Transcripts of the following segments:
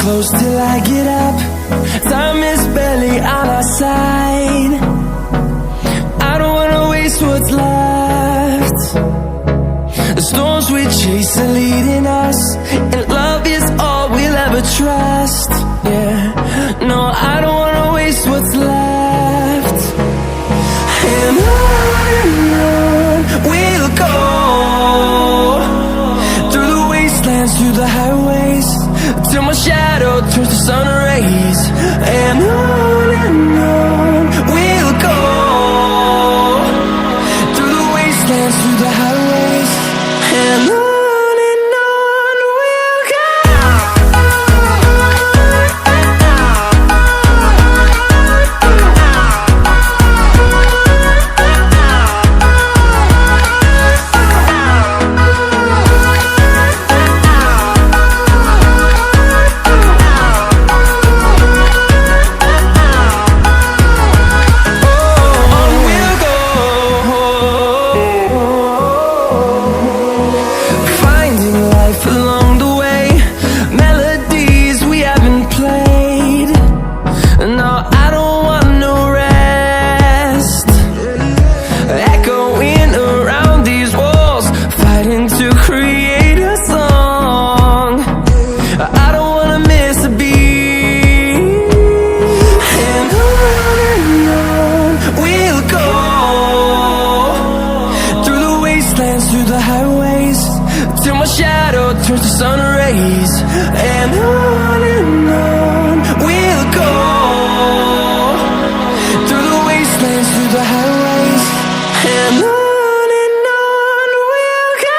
close till I get up. Time is barely on our side. I don't wanna waste what's left. The storms we chase are leading us, and love is all we'll ever trust. Yeah, no, I don't wanna waste what's left. And on we'll go, through the wastelands, through the highways, till my shadow turns to sun rays. And on we'll go, through the wastelands, through the highways, and on we'll go. Through the highways, till my shadow turns to sun rays. And on we'll go, through the wastelands, through the highways, and on we'll go.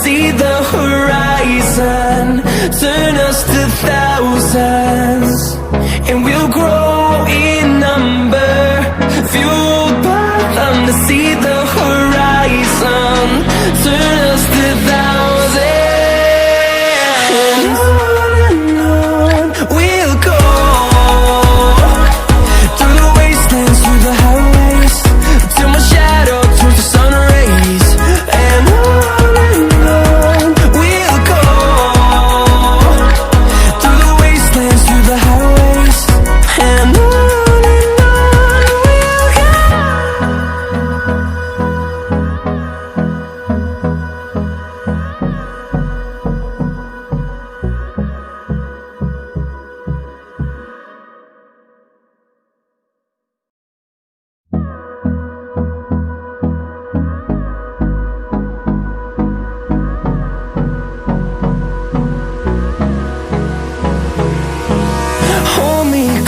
See the horizon, turn us to thousands, and we'll grow in number, fueled by them to see the horizon, turn us to thousands. And on we'll go, through the wastelands, through the highways, till my shadow turns to sun rays. And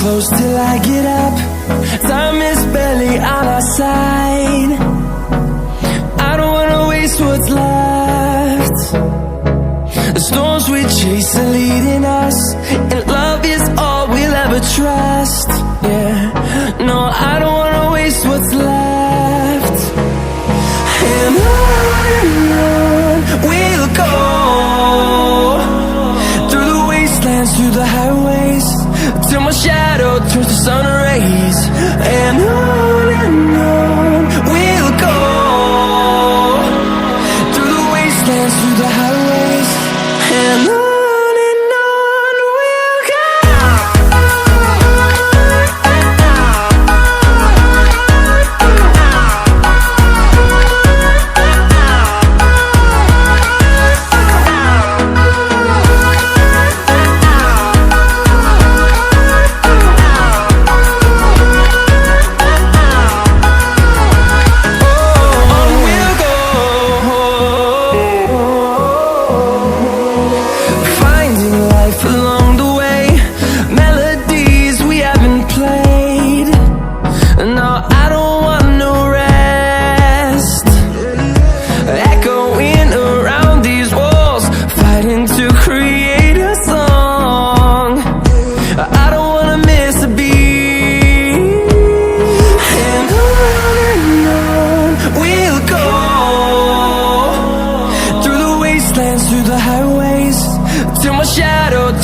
close till I get up. Time is barely on our side. I don't wanna waste what's left. The storms we chase are leading us, and love is all we'll ever trust. Yeah, no, I don't wanna waste what's left. And on we'll go, through the wastelands, through the highways, till my shadow turns to sun rays. And on we'll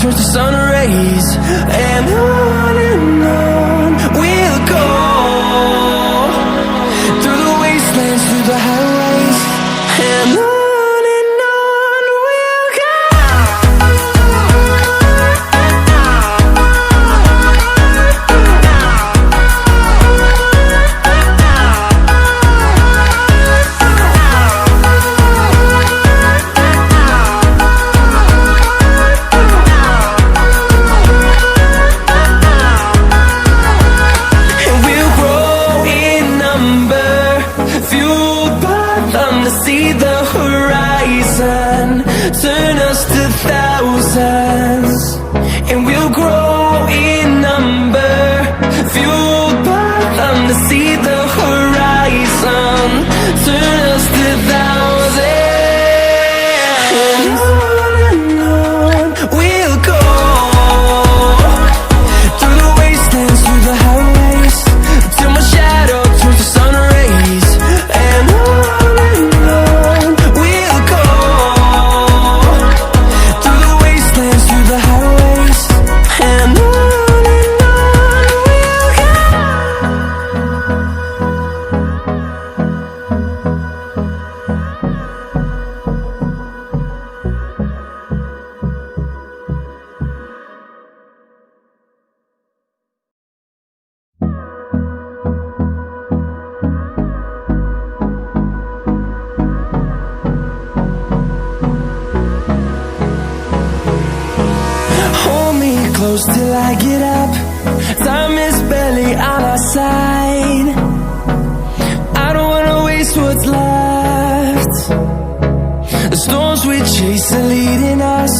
towards the sun rays, and on we'll go, through the wastelands, through the highways, and on we'll go. See the horizon turn us to thousands, and we'll grow in number, fueled by them. To see the horizon turn us to thousands, and on we'll go, through the wastelands, through the highways, till my shadow turns to sun rays, and on close till I get up. Time is barely on our side. I don't wanna waste what's left. The storms we chase are leading us